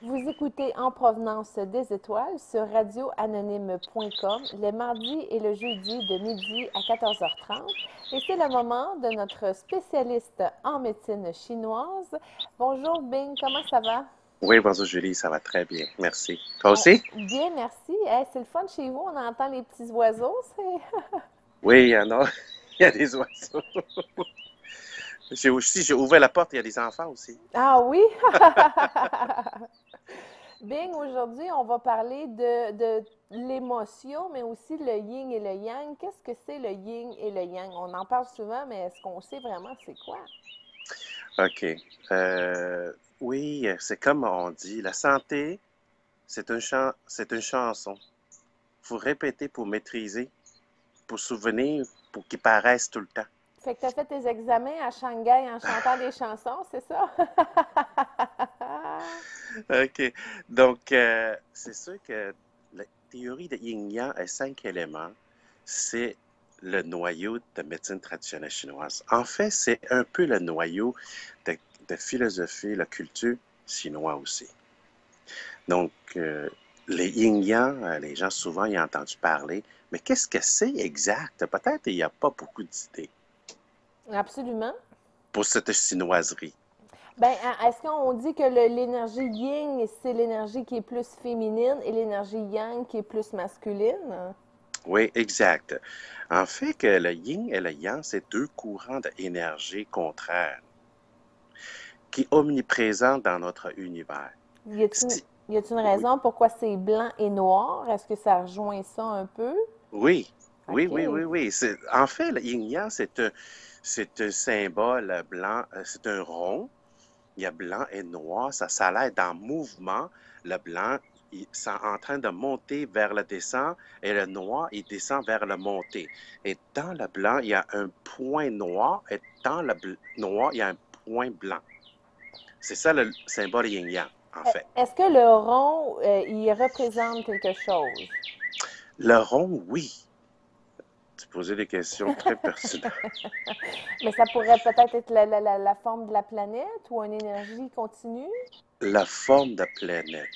Vous écoutez En provenance des étoiles sur radioanonyme.com les mardis et le jeudi de midi à 14h30. Et c'est le moment de notre spécialiste en médecine chinoise. Bonjour Bing, comment ça va? Oui, bonjour Julie, ça va très bien, merci. Toi aussi? Bien, merci. Hey, c'est le fun chez vous, on entend les petits oiseaux. Oui, il y en a. Il y a des oiseaux. J'ai ouvert la porte, il y a des enfants aussi. Ah oui? Bing, aujourd'hui, on va parler de l'émotion, mais aussi le yin et le yang. Qu'est-ce que c'est le yin et le yang? On en parle souvent, mais est-ce qu'on sait vraiment c'est quoi? OK. Oui, c'est comme on dit, la santé, c'est une chanson. Faut répéter pour maîtriser, pour souvenir, pour qu'il paraisse tout le temps. Fait que tu as fait tes examens à Shanghai en chantant des chansons, c'est ça? OK. Donc, c'est sûr que la théorie de Yin-Yang a 5 éléments. C'est le noyau de médecine traditionnelle chinoise. En fait, c'est un peu le noyau de, de philosophie, la culture chinoise aussi. Donc, les Yin-Yang, les gens souvent y ont entendu parler, mais qu'est-ce que c'est exact? Peut-être il n'y a pas beaucoup d'idées Absolument. pour cette chinoiserie. Ben, est-ce qu'on dit que l'énergie yin, c'est l'énergie qui est plus féminine et l'énergie yang qui est plus masculine? Oui, exact. En fait, que le yin et le yang, c'est deux courants d'énergie contraires qui sont omniprésents dans notre univers. Y a-t-il Si- y a-t-il une oui, raison pourquoi c'est blanc et noir? Est-ce que ça rejoint ça un peu? oui, oui, oui, OK. oui, oui. En fait, le yin-yang, c'est un symbole blanc, c'est un rond. Il y a blanc et noir, ça a l'air dans le mouvement. Le blanc, c'est en train de monter vers le descend et le noir, il descend vers le monter. Et dans le blanc, il y a un point noir et dans le noir, il y a un point blanc. C'est ça le symbole yin-yang, en fait. Est-ce que le rond, il représente quelque chose? Le rond, oui. Tu posais des questions très pertinentes. Mais ça pourrait peut-être être la forme de la planète ou une énergie continue? La forme de planète,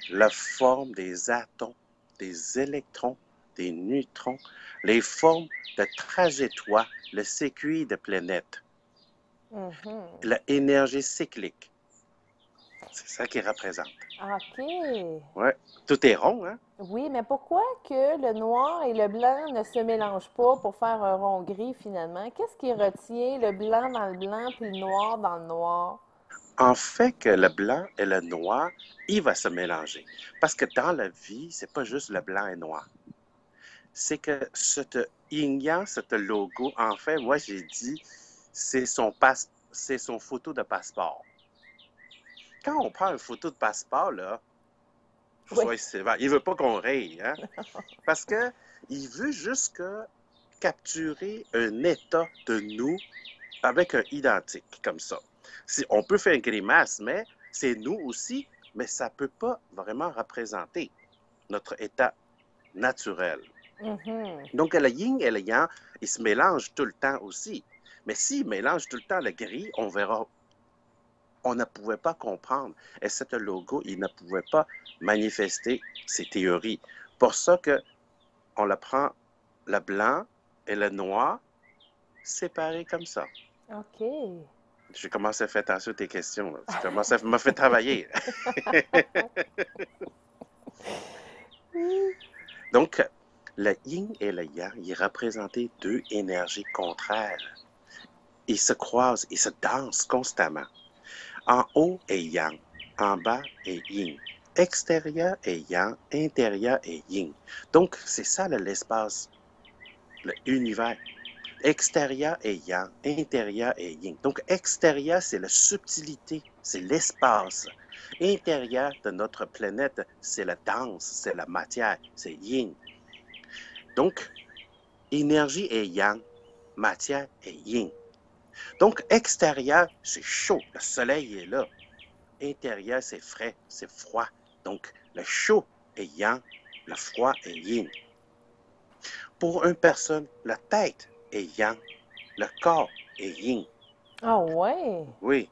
la forme des atomes, des électrons, des neutrons, les formes de trajectoire, le circuit de planète, Mhm. l'énergie cyclique. C'est ça qui représente. OK. Ouais. Tout est rond, hein? Oui, mais pourquoi que le noir et le blanc ne se mélangent pas pour faire un rond gris finalement? Qu'est-ce qui retient le blanc dans le blanc puis le noir dans le noir? En fait, que le blanc et le noir, il va se mélanger. Parce que dans la vie, c'est pas juste le blanc et noir. C'est que ce yin-yang, ce logo, en fait, moi, j'ai dit, c'est son photo de passeport. Quand on prend une photo de passeport, là, faut Oui. soit sévère. Il veut pas qu'on rie, hein? Parce que il veut juste capturer un état de nous avec un identique, comme ça. On peut faire une grimace, mais c'est nous aussi, mais ça peut pas vraiment représenter notre état naturel. Mhm. Donc, le yin et le yang, ils se mélangent tout le temps aussi. Mais s'ils mélangent tout le temps le gris, on verra, on ne pouvait pas comprendre. Et ce logo, il ne pouvait pas manifester ses théories. Pour ça que on le prend le blanc et le noir séparés comme ça. OK. J'ai commencé à faire attention à tes questions. Là. Tu commences à me faire travailler. Donc, le yin et le yang, ils représentaient deux énergies contraires. Ils se croisent, ils se dansent constamment. En haut est yang, en bas est yin. Extérieur est yang, intérieur est yin. Donc, c'est ça l'espace, l'univers. Extérieur est yang, intérieur est yin. Donc, extérieur, c'est la subtilité, c'est l'espace. Intérieur de notre planète, c'est la danse, c'est la matière, c'est yin. Donc, énergie est yang, matière est yin. Donc, extérieur, c'est chaud, le soleil est là. Intérieur, c'est frais, c'est froid. Donc, le chaud est yang, le froid est yin. Pour une personne, la tête est yang, le corps est yin. Ah ouais. Oui,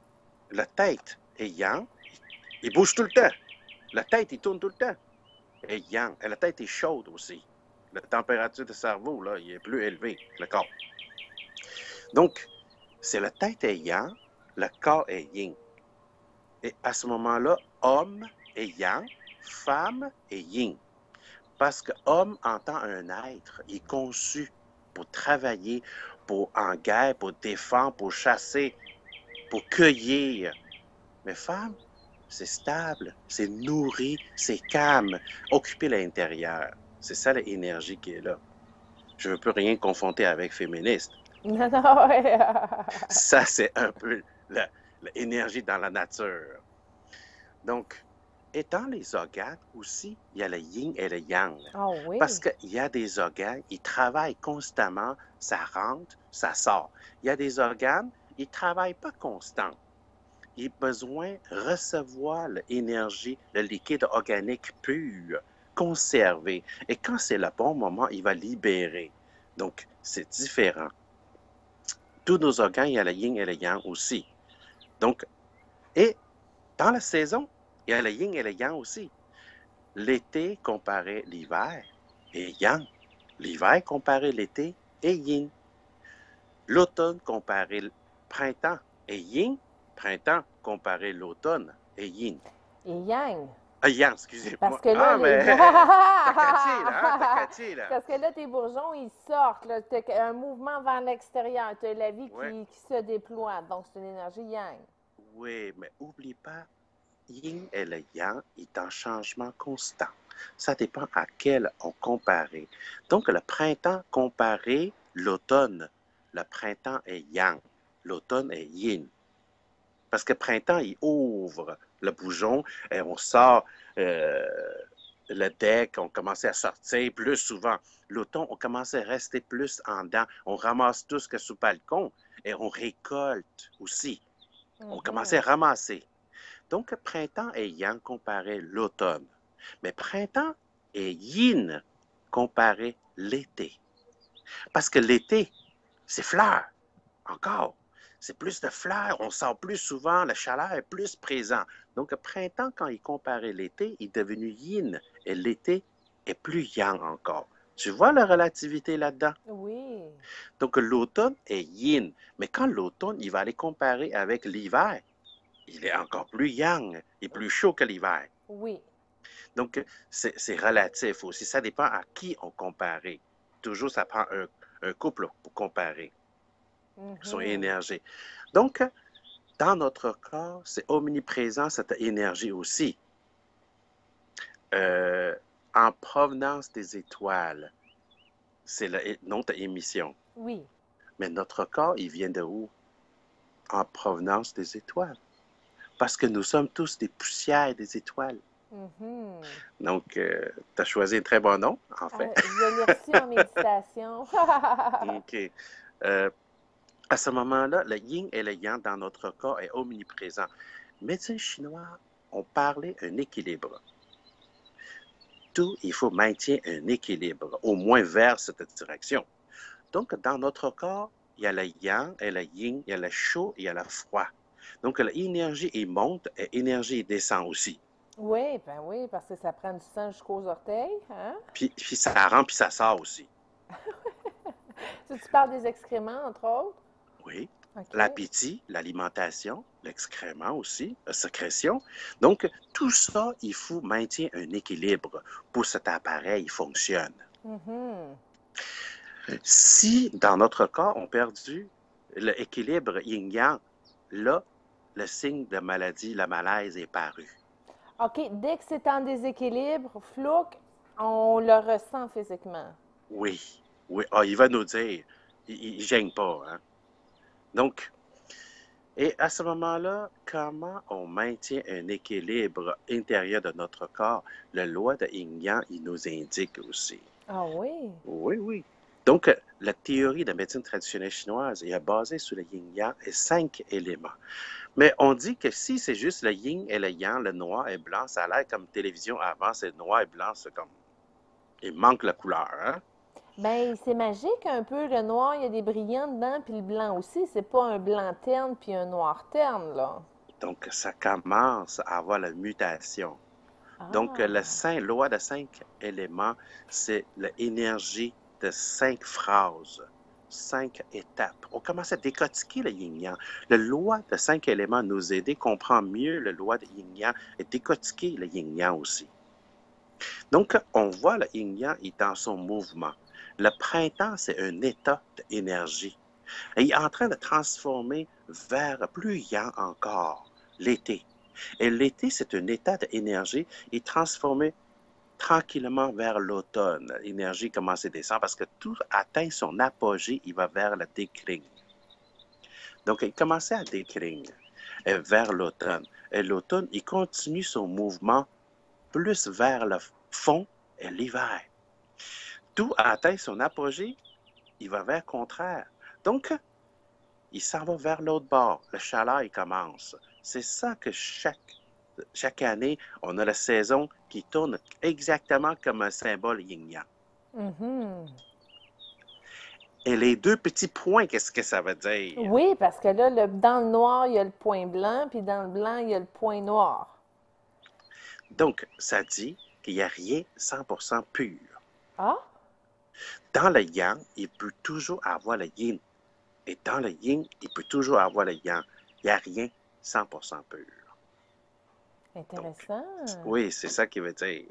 la tête est yang, il bouge tout le temps. La tête, il tourne tout le temps. Et yang, et la tête est chaude aussi. La température du cerveau, là, il est plus élevé, le corps. Donc, c'est la tête est yang, le corps est yin. Et à ce moment-là, homme est yang, femme est yin. Parce que homme entend un être, il est conçu pour travailler, pour en guerre, pour défendre, pour chasser, pour cueillir. Mais femme, c'est stable, c'est nourri, c'est calme, occupé l'intérieur. C'est ça l'énergie qui est là. Je ne peux rien confronter avec féministe. Non, non, ouais. Ça, c'est un peu l'énergie dans la nature. Donc, étant les organes aussi, il y a le yin et le yang. Oh Parce oui. qu'il y a des organes, ils travaillent constamment, ça rentre, ça sort. Il y a des organes, ils ne travaillent pas constant. Ils ont besoin de recevoir l'énergie, le liquide organique pur, conservé. Et quand c'est le bon moment, il va libérer. Donc, c'est différent. Tous nos organes, il y a le yin et le yang aussi. Donc, et dans la saison, il y a le yin et le yang aussi. L'été comparé l'hiver est yang. L'hiver comparé l'été est yin. L'automne comparé le printemps est yin. Printemps comparé l'automne est yin. Et yang. Ah, yang, Parce excusez-moi. que là, Ah, les... mais t'as catché, là, hein? T'as catché, là. Parce que là, tes bourgeons, ils sortent. Là. T'as un mouvement vers l'extérieur. Tu as la vie Ouais. qui se déploie. Donc, c'est une énergie yang. Oui, mais oublie pas, yin et le yang est en changement constant. Ça dépend à quel on compare. Donc, le printemps comparé l'automne. Le printemps est yang, l'automne est yin. Parce que printemps, il ouvre le bougeon et on sort le deck, on commençait à sortir plus souvent. L'automne, on commençait à rester plus en dedans. On ramasse tout ce que sous balcon et on récolte aussi. On commençait à ramasser. Donc, printemps est yang comparé l'automne. Mais printemps est yin comparé l'été. Parce que l'été, c'est fleurs, encore. C'est plus de fleurs, on sort plus souvent, la chaleur est plus présente. Donc, le printemps, quand il comparait l'été, il est devenu yin et l'été est plus yang encore. Tu vois la relativité là-dedans? Oui. Donc, l'automne est yin. Mais quand l'automne, il va aller comparer avec l'hiver, il est encore plus yang, il est plus chaud que l'hiver. Oui. Donc, c'est relatif aussi. Ça dépend à qui on compare. Toujours, ça prend un couple pour comparer son énergie. Donc, dans notre corps, c'est omniprésent cette énergie aussi. En provenance des étoiles, c'est notre émission. Oui. Mais notre corps, il vient de où? En provenance des étoiles. Parce que nous sommes tous des poussières des étoiles. Donc, tu as choisi un très bon nom, en fait. Je l'ai reçu en méditation. OK. À ce moment-là, le yin et le yang dans notre corps est omniprésent. Médecins chinois ont parlé d'un équilibre. Tout, il faut maintenir un équilibre, au moins vers cette direction. Donc, dans notre corps, il y a le yang et le yin, il y a le chaud et il y a le froid. Donc, l'énergie, il monte et l'énergie, il descend aussi. Oui, ben oui, parce que ça prend du sang jusqu'aux orteils. Hein? Puis ça rentre, puis ça sort aussi. Tu parles des excréments, entre autres? Oui. OK. L'appétit, l'alimentation, l'excrément aussi, la sécrétion. Donc, tout ça, il faut maintenir un équilibre pour que cet appareil fonctionne. Si, dans notre corps, on perdu l'équilibre yin-yang, là, le signe de maladie, le malaise est paru. OK, dès que c'est en déséquilibre, flouk, on le ressent physiquement. Oui, oui. Ah, il va nous dire, il ne gêne pas. Hein? Donc, et à ce moment-là, comment on maintient un équilibre intérieur de notre corps? La loi de Yin-Yang, il nous indique aussi. Ah oui? Oui, oui. Donc, la théorie de la médecine traditionnelle chinoise est basée sur le yin-yang et 5 éléments. Mais on dit que si c'est juste le yin et le yang, le noir et blanc, ça a l'air comme télévision avant, c'est noir et blanc, c'est comme... Il manque la couleur, hein? Ben, c'est magique un peu. Le noir, il y a des brillants dedans, puis le blanc aussi. C'est pas un blanc terne puis un noir terne, là. Donc, ça commence à avoir la mutation. Donc, Ah, loi de 5 éléments, c'est l'énergie de 5 phrases, 5 étapes. On commence à décortiquer le yin-yang. La loi de 5 éléments nous aide à comprendre mieux la loi de yin-yang et décortiquer le yin-yang aussi. Donc, on voit le yin-yang est dans son mouvement. Le printemps, c'est un état d'énergie. Et il est en train de transformer vers plus yang encore, l'été. Et l'été, c'est un état d'énergie. Il est transformé tranquillement vers l'automne. L'énergie commence à descendre parce que tout atteint son apogée, il va vers le déclin. Donc, il commençait à décliner vers l'automne. Et l'automne, il continue son mouvement plus vers le fond et l'hiver. Tout atteint son apogée, il va vers le contraire. Donc, il s'en va vers l'autre bord. Le chaleur, il commence. C'est ça que chaque année, on a la saison qui tourne exactement comme un symbole yin-yang. mhm. Et les 2 petits points, qu'est-ce que ça veut dire? Oui, parce que là, dans le noir, il y a le point blanc, puis dans le blanc, il y a le point noir. Donc, ça dit qu'il n'y a rien 100% pur. Ah? Dans le yang, il peut toujours avoir le yin. Et dans le yin, il peut toujours avoir le yang. Il n'y a rien 100% pur. Donc, Intéressant. oui, c'est ça qui veut dire.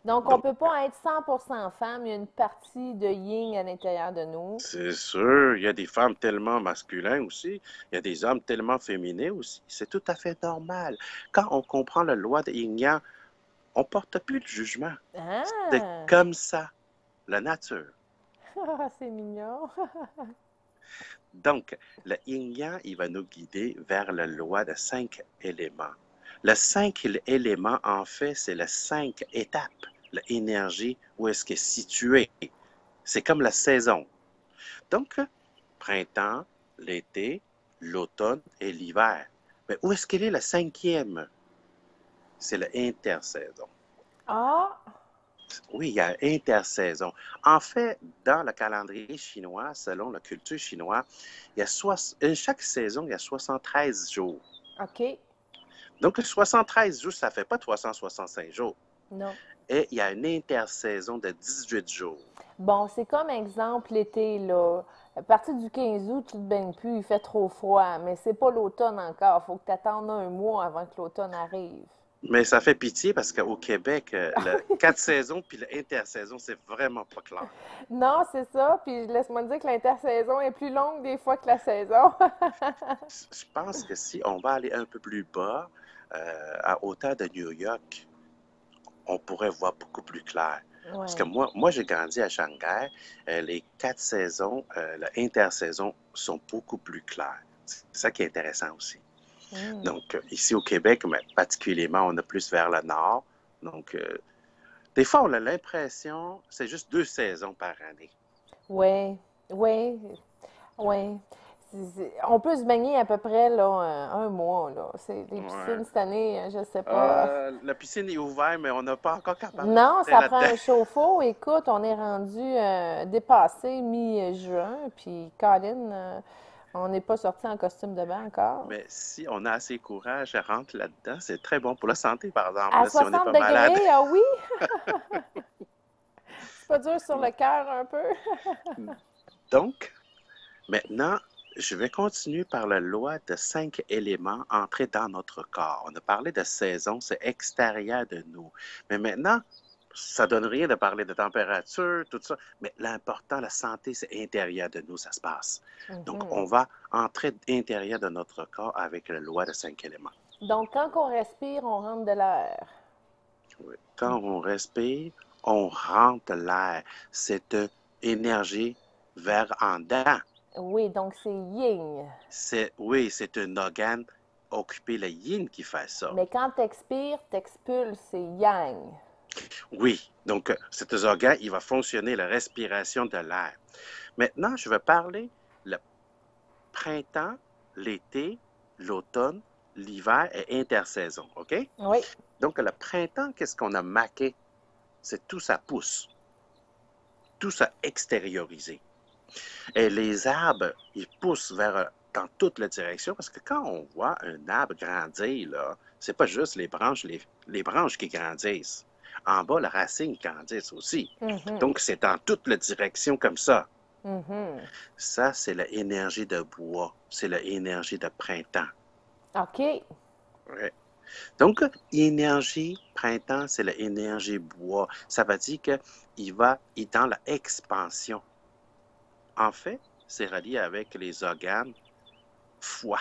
Donc, on ne Donc, peut pas être 100% femme. Il y a une partie de yin à l'intérieur de nous. c'est sûr, il y a des femmes tellement masculines aussi, il y a des hommes tellement féminins aussi. C'est tout à fait normal. Quand on comprend la loi de yin-yang, on ne porte plus de jugement. C'est Ah! comme ça, la nature. C'est mignon. Donc, le yin-yang, il va nous guider vers la loi de 5 éléments. Les 5 éléments, en fait, c'est les 5 étapes. L'énergie, où est-ce qu'elle est située? C'est comme la saison. Donc, printemps, l'été, l'automne et l'hiver. Mais où est-ce qu'elle est la 5e? C'est l'intersaison. Ah! Oui, il y a intersaison. En fait, dans le calendrier chinois, selon la culture chinoise, chaque saison, il y a 73 jours. OK. Donc, 73 jours, ça ne fait pas 365 jours. Non. Et il y a une intersaison de 18 jours. Bon, c'est comme exemple l'été, là. À partir du 15 août, tu te baignes plus, il fait trop froid, mais c'est pas l'automne encore. Faut que tu attendes un mois avant que l'automne arrive. Mais ça fait pitié parce qu'au Québec, le 4 saisons puis l'intersaison, c'est vraiment pas clair. Non, c'est ça. Puis laisse-moi te dire que l'intersaison est plus longue des fois que la saison. Je pense que si on va aller un peu plus bas, à hauteur de New York, on pourrait voir beaucoup plus clair. Parce que Ouais. moi j'ai grandi à Shanghai. Les 4 saisons, l'intersaison sont beaucoup plus claires. C'est ça qui est intéressant aussi. Hmm. Donc, ici au Québec, mais particulièrement, on est plus vers le nord. Donc, des fois, on a l'impression que c'est juste 2 saisons par année. Ouais. Ouais. Ouais. On peut se baigner à peu près là, un mois. Là. Les Ouais. piscines cette année, je sais pas. La piscine est ouverte, mais on n'est pas encore capable de Non, rentrer ça prend là-dedans. un chauffe-eau. Écoute, on est rendu dépassé mi-juin, puis Colin, on n'est pas sorti en costume de bain encore. Mais si on a assez de courage, à rentrer là-dedans, c'est très bon pour la santé, par exemple, À là, si on n'est 60 pas malade. degrés, ah oui? C'est pas dur sur le cœur un peu? Donc, maintenant, je vais continuer par la loi de 5 éléments entrés dans notre corps. On a parlé de saison, c'est extérieur de nous. Mais maintenant, ça donne rien de parler de température, tout ça. Mais l'important, la santé, c'est intérieur de nous, ça se passe. Donc, Mhm. on va entrer intérieur de notre corps avec la loi de 5 éléments. Donc, quand on respire, on rentre de l'air. Oui. Quand on respire, on rentre l'air. C'est une énergie vers en dedans. Oui, donc c'est yin. Oui, c'est un organe occupé, le yin, qui fait ça. Mais quand tu expires, tu expulses, c'est yang. Oui, donc cet organe, il va fonctionner la respiration de l'air. Maintenant, je vais parler le printemps, l'été, l'automne, l'hiver et intersaison, OK? Oui. Donc, le printemps, qu'est-ce qu'on a marqué? C'est tout ça pousse, tout ça extériorisé. Et les arbres, ils poussent vers dans toutes les directions, parce que quand on voit un arbre grandir, là, c'est pas juste les branches qui grandissent. En bas, la racine grandit aussi. Mhm. Donc, c'est dans toutes les directions comme ça. Mhm. Ça, c'est l'énergie de bois. C'est l'énergie de printemps. OK. Ouais. Donc, énergie printemps, c'est l'énergie bois. Ça veut dire qu'il il est dans l'expansion. En fait, c'est relié avec les organes foie.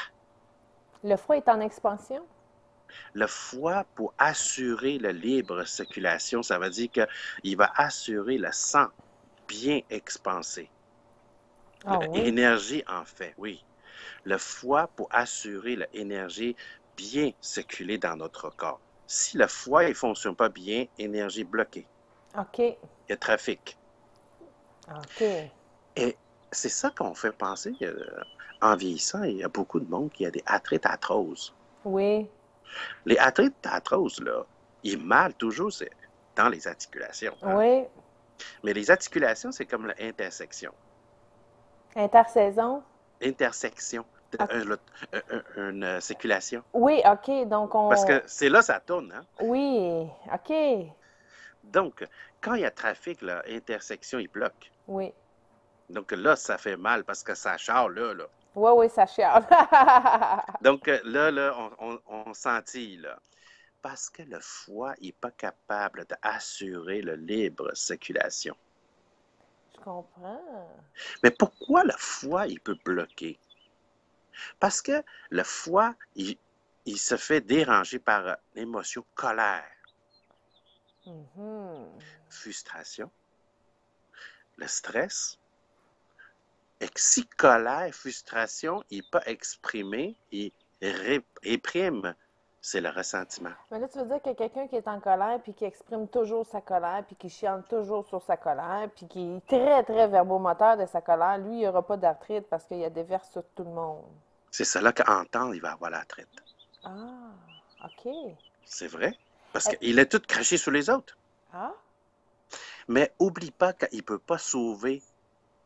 Le foie est en expansion? Le foie, pour assurer la libre circulation, ça veut dire qu'il va assurer le sang bien expansé. Ah oui. L'énergie, en fait, oui. Le foie, pour assurer l'énergie bien circuler dans notre corps. Si le foie ne fonctionne pas bien, énergie bloquée. OK. Il y a trafic. OK. Et c'est ça qu'on fait penser. En vieillissant, il y a beaucoup de monde qui a des arthrites arthroses. Oui. Les arthrites arthroses, là, ils mal toujours c'est dans les articulations. Hein? Oui. Mais les articulations, c'est comme l'intersection. Intersaison? Intersection OK. une circulation. Oui, OK. Donc, Parce que c'est là ça tourne. Hein? Oui. OK. Donc, quand il y a trafic, là, intersection, il bloque. Oui. Donc là, ça fait mal parce que ça charle là. Oui, oui, ça chiale. Donc là, on sentit, là. Parce que le foie n'est pas capable d'assurer la libre circulation. Je comprends. Mais pourquoi le foie, il peut bloquer? Parce que le foie, il se fait déranger par l'émotion colère, Mhm. frustration, le stress. Et si colère, frustration, il n'est pas exprimé, il réprime, c'est le ressentiment. Mais là, tu veux dire que quelqu'un qui est en colère, puis qui exprime toujours sa colère, puis qui chiale toujours sur sa colère, puis qui est très, très verbomoteur de sa colère, lui, il n'aura pas d'arthrite parce qu'il y a des vers sur tout le monde. C'est cela qu'entendre, il va avoir la traite. Ah, OK. C'est vrai, parce Eh, qu'il est tout craché sur les autres. Ah, Mais oublie pas qu'il ne peut pas sauver,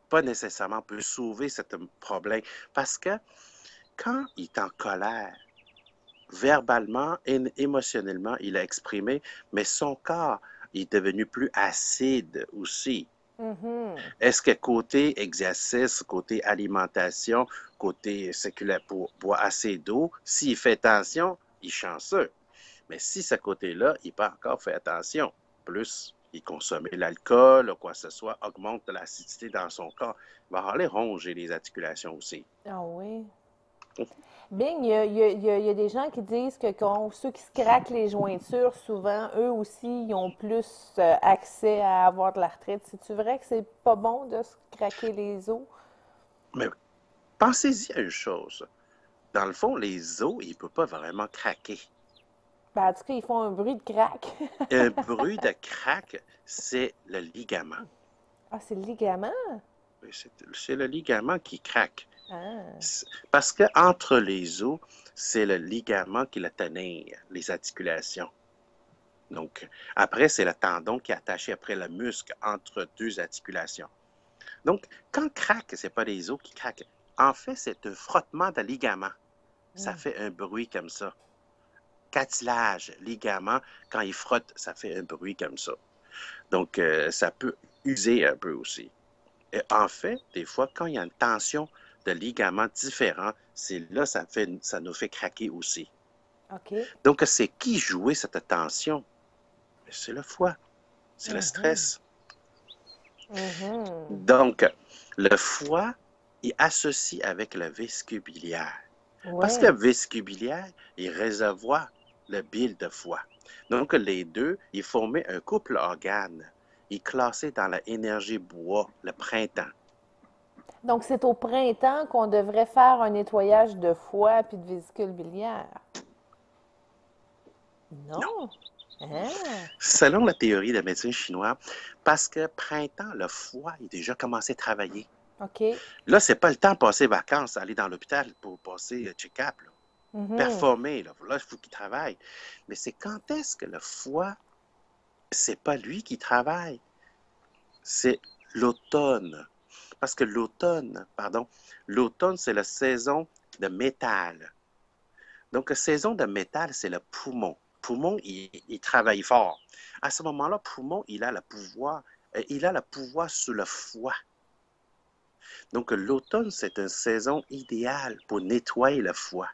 pas nécessairement peut sauver ce problème. Parce que quand il est en colère, verbalement et émotionnellement, il a exprimé, mais son corps est devenu plus acide aussi. mhm. Est-ce que côté exercice, côté alimentation, côté circulaire pour boire assez d'eau, s'il fait attention, il est chanceux. Mais si ce côté-là, il n'a pas encore fait attention, plus il consomme l'alcool ou quoi que ce soit, augmente l'acidité dans son corps, il va aller ronger les articulations aussi. Ah oui. Bing, il y a des gens qui disent que ceux qui se craquent les jointures, souvent, eux aussi, ils ont plus accès à avoir de l'arthrite. C'est-tu vrai que c'est pas bon de se craquer les os? Mais pensez-y à une chose. Dans le fond, les os, ils ne peuvent pas vraiment craquer. Ben, en tout cas, ils font un bruit de craque. Un bruit de craque, c'est le ligament. Ah, c'est le ligament? C'est le ligament qui craque. Ah, Parce que entre les os, c'est le ligament qui le tenir, les articulations. Donc, après, c'est le tendon qui est attaché après le muscle entre deux articulations. Donc, quand craque, ce n'est pas les os qui craquent. En fait, c'est un frottement de ligament. Ça fait un bruit comme ça. Cartilage, ligament, quand il frotte, ça fait un bruit comme ça. Donc, ça peut user un peu aussi. Et en fait, des fois, quand il y a une tension de ligaments différents, c'est là ça nous fait craquer aussi. OK. Donc, c'est qui jouait cette tension? C'est le foie, c'est le Mhm. stress. Mhm. Donc, le foie est associé avec le vestibulière. Parce que Oui. le vestibulière, il réservoir le bile de foie. Donc, les deux, ils formaient un couple organe. Ils classaient dans l'énergie bois, le printemps. Donc, c'est au printemps qu'on devrait faire un nettoyage de foie puis de vésicule biliaire. Non. Non? Ah, Selon la théorie de la médecine chinoise, parce que printemps, le foie est déjà commencé à travailler. OK. Là, c'est pas le temps de passer vacances, aller dans l'hôpital pour passer check-up, Mhm. performer. Là, il faut qu'il travaille. Mais c'est quand est-ce que le foie, c'est pas lui qui travaille, c'est l'automne. Parce que l'automne, c'est la saison de métal. Donc, la saison de métal, c'est le poumon. Poumon, il travaille fort. À ce moment-là, poumon, il a le pouvoir sur le foie. Donc, l'automne, c'est une saison idéale pour nettoyer le foie.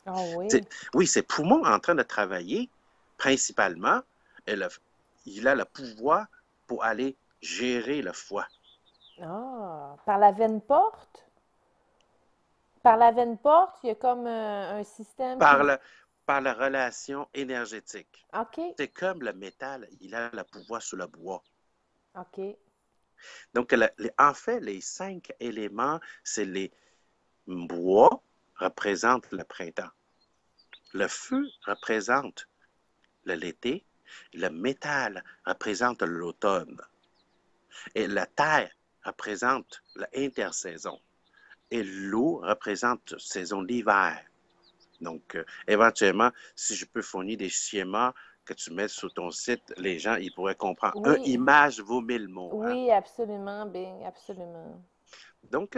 Ah oui. Oui, c'est poumon en train de travailler, principalement, et il a le pouvoir pour aller gérer le foie. Ah, par la veine porte? Par la veine porte, il y a comme un système Par, qui... le, par la relation énergétique. OK, C'est comme le métal, il a le pouvoir sur le bois. OK. Donc, en fait, les 5 éléments, c'est les bois représentent le printemps. Le feu représente l'été. Le métal représente l'automne. Et la terre représente l'intersaison. Et l'eau représente saison d'hiver. Donc, éventuellement, si je peux fournir des schémas que tu mets sur ton site, les gens, ils pourraient comprendre. Une Oui, image vaut 1000 mots. Hein? oui, absolument, Bing, absolument. Donc,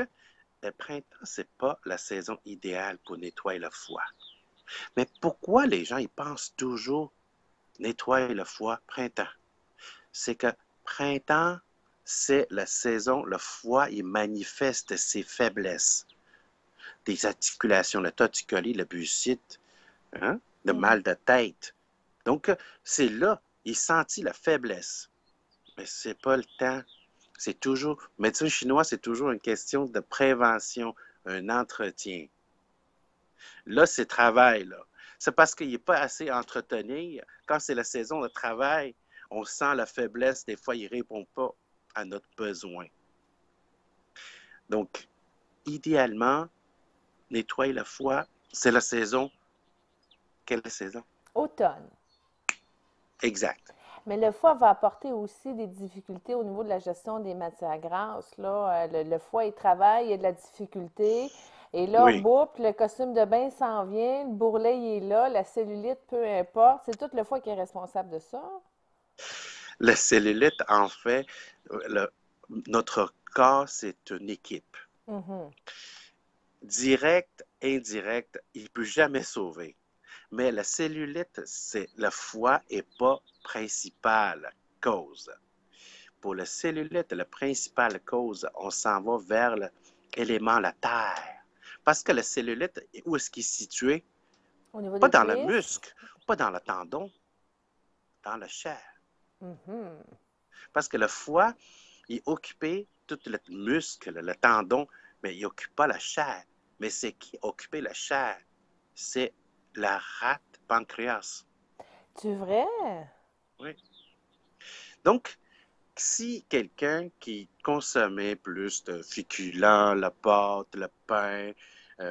le printemps, c'est pas la saison idéale pour nettoyer le foie. Mais pourquoi les gens, ils pensent toujours nettoyer le foie printemps? C'est que printemps, c'est la saison, le foie, il manifeste ses faiblesses. Des articulations, le torticolis, le buccite, hein? Le Mhm. mal de tête. Donc, c'est là, il sentit la faiblesse. Mais c'est pas le temps. C'est toujours, médecine chinois, c'est toujours une question de prévention, un entretien. Là, c'est travail, là. C'est parce qu'il n'est pas assez entretenu. Quand c'est la saison de travail, on sent la faiblesse. Des fois, il ne répond pas à notre besoin. Donc, idéalement, nettoyer le foie, c'est la saison. Quelle saison? Automne. Exact. Mais le foie va apporter aussi des difficultés au niveau de la gestion des matières grasses. Là, le foie, il travaille, il y a de la difficulté. Et là, Oui. boum, le costume de bain s'en vient, le bourrelet, il est là, la cellulite, peu importe. C'est tout le foie qui est responsable de ça. La cellulite, en fait, le- notre corps, c'est une équipe. Mhm. Direct, indirect, il ne peut jamais sauver. Mais la cellulite, c'est le foie n'est pas principale cause. Pour la cellulite, la principale cause, on s'en va vers l'élément la terre. Parce que la cellulite, où est-ce qu'il est situé? Au niveau Pas des dans le cuisses. muscle, pas dans le tendon, dans la chair. Mhm. Parce que le foie, il est occupé, tout le muscle, le tendon, mais il n'occupe pas la chair. Mais c'est qui occupe la chair? C'est la rate pancréas. Tu vrai? Oui. Donc, si quelqu'un qui consommait plus de féculents, la pâte, le pain,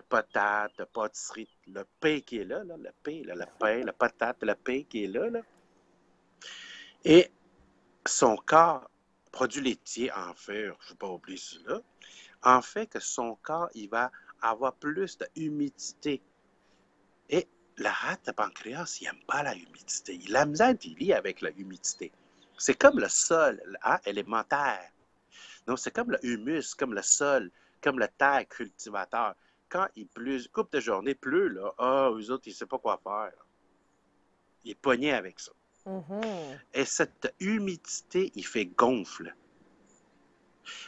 patate, la pâtisserie, le pain qui est là, le pain, là, le pain, la patate, le pain qui est là, et son corps, produit laitier en fait, il ne faut pas oublier cela, en fait que son corps, il va avoir plus d'humidité. Et la rate de pancréas, il n'aime pas la humidité. Il a misère d'y vivre avec la humidité. C'est comme le sol hein, élémentaire. Donc, c'est comme le humus, comme le sol, comme le terre cultivateur. Quand il pleut, coupe de journée pleut, là, eux autres, ils ne savent pas quoi faire. Là. Il est pogné avec ça. Mhm. Et cette humidité, il fait gonfle.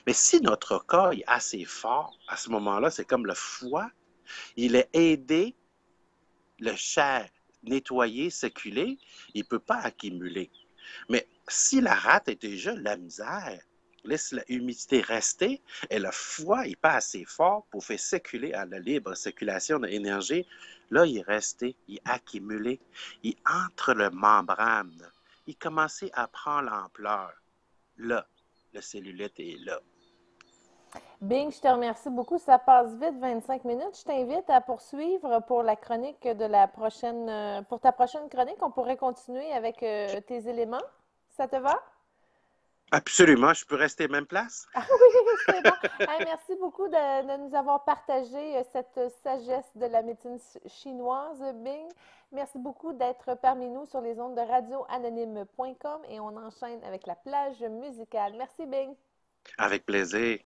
Mais si notre corps est assez fort, à ce moment-là, c'est comme le foie, il est aidé, le chair nettoyer, circuler, il ne peut pas accumuler. Mais si la rate est déjà la misère, laisse la humidité rester et le foie n'est pas assez fort pour faire circuler à la libre circulation de l'énergie, là, il est resté, il est accumulé, il entre le membrane, il commençait à prendre l'ampleur. Là, le cellulite est là. Bing, je te remercie beaucoup. Ça passe vite, 25 minutes. Je t'invite à poursuivre pour la chronique de la prochaine, pour ta prochaine chronique. On pourrait continuer avec tes éléments. Ça te va? Absolument, je peux rester même place? Ah oui, c'est bon. Hey, merci beaucoup de nous avoir partagé cette sagesse de la médecine chinoise, Bing. Merci beaucoup d'être parmi nous sur les ondes de radioanonyme.com et on enchaîne avec la plage musicale. Merci, Bing. Avec plaisir.